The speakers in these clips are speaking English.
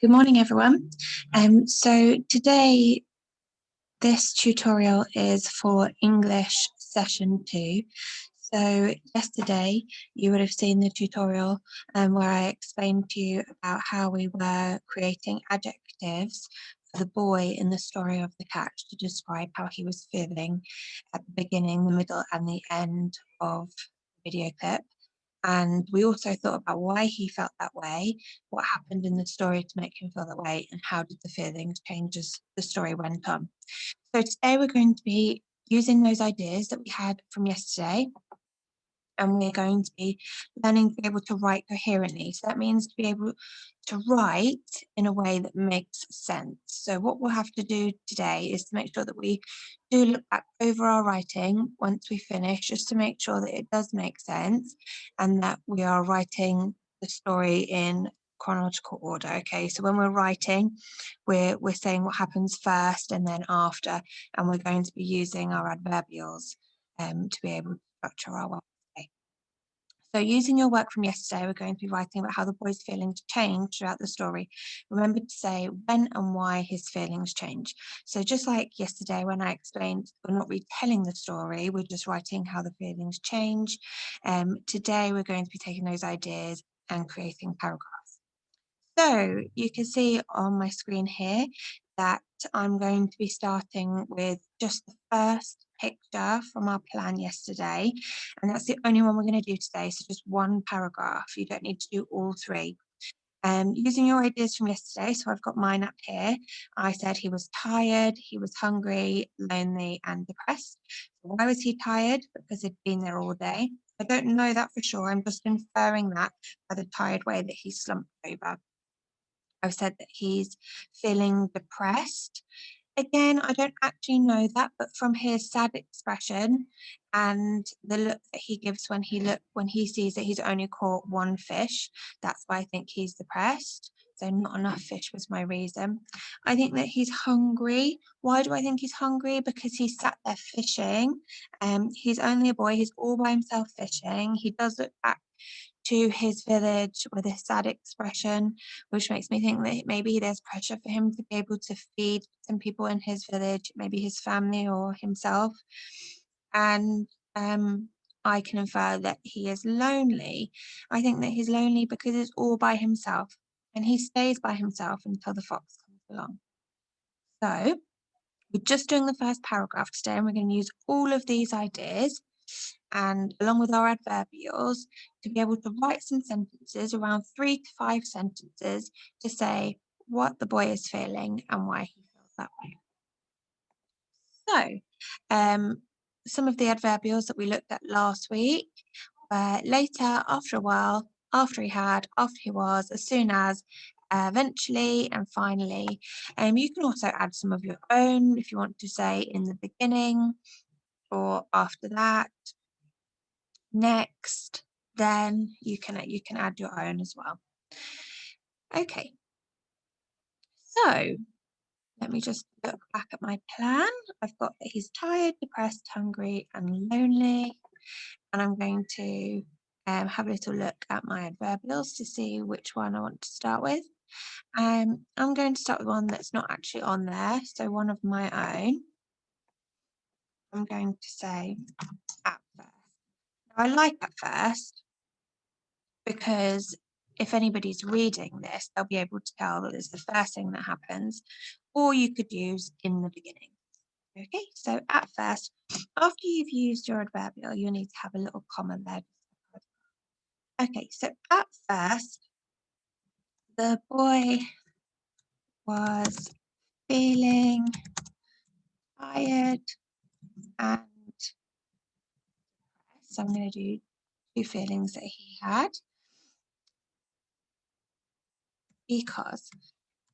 Good morning, everyone. So today, this tutorial is for English session 2. So yesterday, you would have seen the tutorial where I explained to you about how we were creating adjectives for the boy in the story of the cat to describe how he was feeling at the beginning, the middle, and the end of the video clip. And we also thought about why he felt that way, what happened in the story to make him feel that way, and how did the feelings change as the story went on. So today we're going to be using those ideas that we had from yesterday, and we're going to be learning to be able to write coherently. So that means to be able to write in a way that makes sense. So what we'll have to do today is to make sure that we do look back over our writing once we finish, just to make sure that it does make sense and that we are writing the story in chronological order. Okay, so when we're writing, we're saying what happens first and then after, and we're going to be using our adverbials to be able to structure our work. So using your work from yesterday, we're going to be writing about how the boy's feelings change throughout the story. Remember to say when and why his feelings change. So just like yesterday when I explained, we're not retelling the story, we're just writing how the feelings change. Today, we're going to be taking those ideas and creating paragraphs. So you can see on my screen here that I'm going to be starting with just the first picture from our plan yesterday, and that's the only one we're going to do today, so just one paragraph. You don't need to do all three. Using your ideas from yesterday, so I've got mine up here. I said he was tired, he was hungry, lonely, and depressed. Why was he tired? Because he'd been there all day. I don't know that for sure. I'm just inferring that by the tired way that he slumped over. I've said that he's feeling depressed. Again, I don't actually know that, but from his sad expression and the look that he gives when he sees that he's only caught one fish, that's why I think he's depressed. So not enough fish was my reason. I think that he's hungry. Why do I think he's hungry? Because he sat there fishing. He's only a boy. He's all by himself fishing. He does look back to his village with a sad expression, which makes me think that maybe there's pressure for him to be able to feed some people in his village, maybe his family or himself. And I can infer that he is lonely. I think that he's lonely because he's all by himself, and he stays by himself until the fox comes along. So we're just doing the first paragraph today, and we're going to use all of these ideas and along with our adverbials to be able to write some sentences, around 3 to 5 sentences, to say what the boy is feeling and why he feels that way. So some of the adverbials that we looked at last week were later, after a while, after he had, after he was, as soon as, eventually, and finally. You can also add some of your own if you want to say in the beginning or after that, next, then you can add your own as well. Okay, so let me just look back at my plan. I've got that he's tired, depressed, hungry, and lonely, and I'm going to have a little look at my adverbials to see which one I want to start with. I'm going to start with one that's not actually on there, so one of my own. I'm going to say at first. Now, I like at first because if anybody's reading this, they'll be able to tell that it's the first thing that happens, or you could use in the beginning. Okay, so at first, after you've used your adverbial, you need to have a little comma there. Okay, so at first, the boy was feeling tired and so I'm going to do 2 feelings that he had because.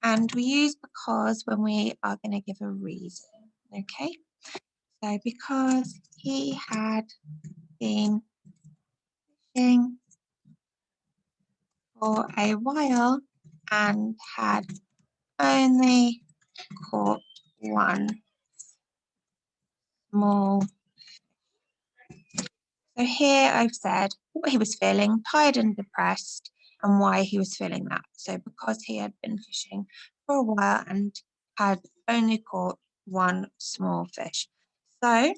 And we use because when we are going to give a reason, okay? So because he had been fishing for a while and had only caught one small. So here I've said what he was feeling, tired and depressed, and why he was feeling that. So because he had been fishing for a while and had only caught one small fish. So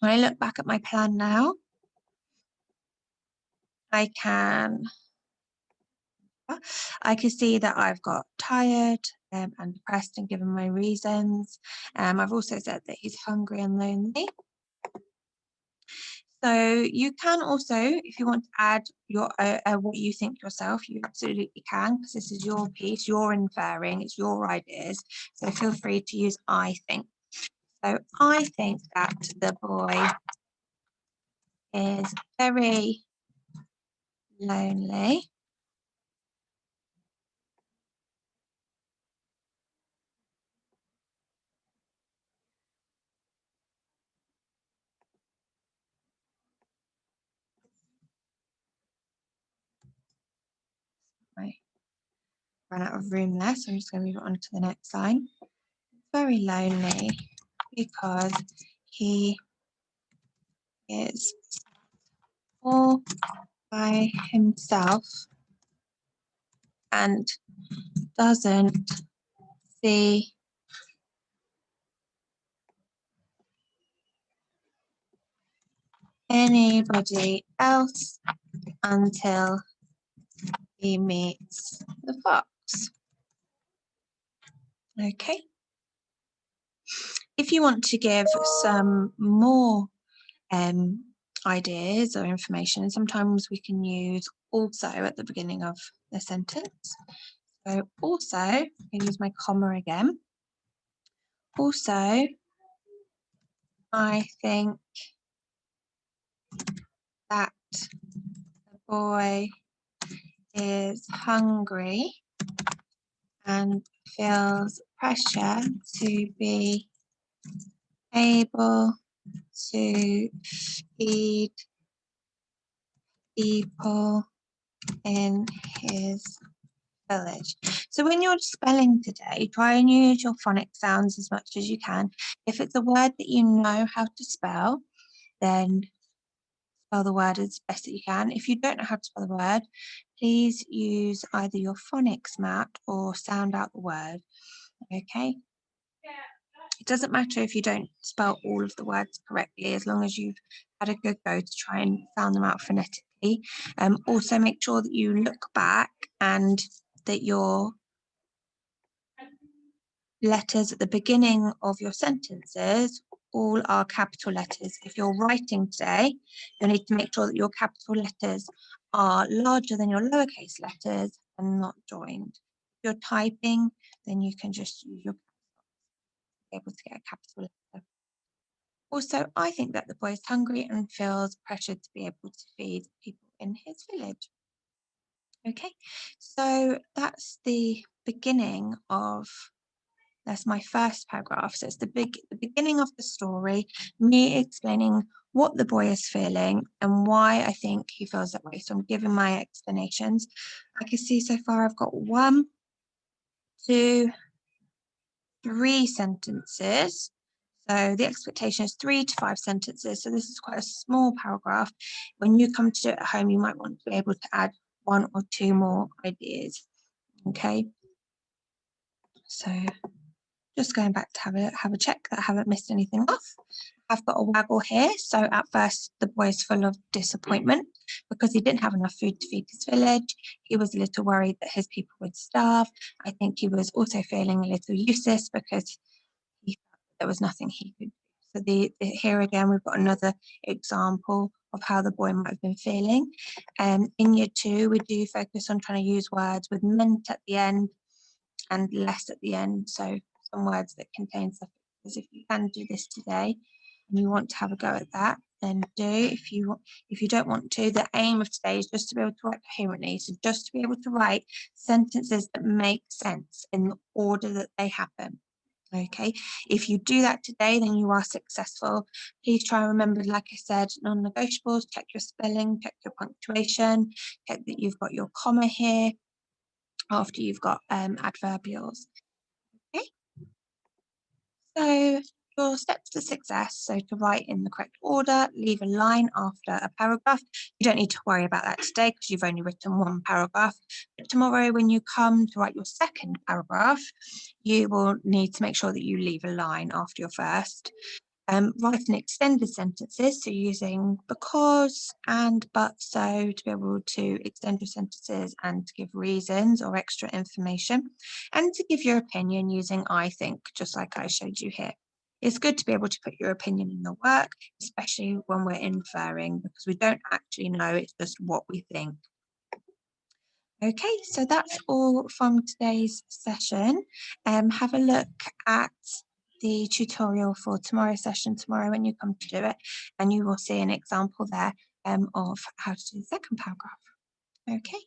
when I look back at my plan now, I can see that I've got tired and depressed and given my reasons. I've also said that he's hungry and lonely. So you can also, if you want to add your what you think yourself, you absolutely can, because this is your piece, you're inferring, it's your ideas. So feel free to use I think. So I think that the boy is very lonely. Right. Run out of room there, so I'm just going to move on to the next line. Very lonely because he is all by himself and doesn't see anybody else until he meets the fox. Okay. If you want to give some more ideas or information, sometimes we can use also at the beginning of the sentence. So also, I use my comma again. Also, I think that the boy is hungry and feels pressure to be able to feed people in his village. So when you're spelling today, try and use your phonic sounds as much as you can. If it's a word that you know how to spell, then spell the word as best that you can. If you don't know how to spell the word, please use either your phonics mat or sound out the word. Okay? It doesn't matter if you don't spell all of the words correctly, as long as you've had a good go to try and sound them out phonetically. Also make sure that you look back and that your letters at the beginning of your sentences all are capital letters. If you're writing today, you need to make sure that your capital letters are larger than your lowercase letters and not joined. If you're typing, then you can just use your be able to get a capital letter. Also, I think that the boy is hungry and feels pressured to be able to feed people in his village. Okay, so that's the beginning of, that's my first paragraph. So it's the beginning of the story, me explaining what the boy is feeling and why I think he feels that way. So I'm giving my explanations. I can see so far I've got 1, 2, 3 sentences. So the expectation is 3 to 5 sentences. So this is quite a small paragraph. When you come to do it at home, you might want to be able to add 1 or 2 more ideas. Okay. So just going back to have a check that I haven't missed anything off. I've got a waggle here. So at first the boy is full of disappointment because he didn't have enough food to feed his village. He was a little worried that his people would starve. I think he was also feeling a little useless because he felt there was nothing he could do. So here again, we've got another example of how the boy might have been feeling. In year 2, we do focus on trying to use words with meant at the end and less at the end. So some words that contain suffixes. If you can do this today and you want to have a go at that, then do. If you don't want to, the aim of today is just to be able to write coherently. So just to be able to write sentences that make sense in the order that they happen. Okay, if you do that today, then you are successful. Please try and remember, like I said, non-negotiables, check your spelling, check your punctuation, check that you've got your comma here after you've got adverbials. Okay, so your steps to success. So to write in the correct order, leave a line after a paragraph. You don't need to worry about that today because you've only written one paragraph. But tomorrow, when you come to write your second paragraph, you will need to make sure that you leave a line after your first. Write in extended sentences, so using because and but so to be able to extend your sentences and to give reasons or extra information, and to give your opinion using I think, just like I showed you here. It's good to be able to put your opinion in your work, especially when we're inferring, because we don't actually know, it's just what we think. Okay, so that's all from today's session. Have a look at the tutorial for tomorrow's session tomorrow when you come to do it, and you will see an example there of how to do the second paragraph. Okay.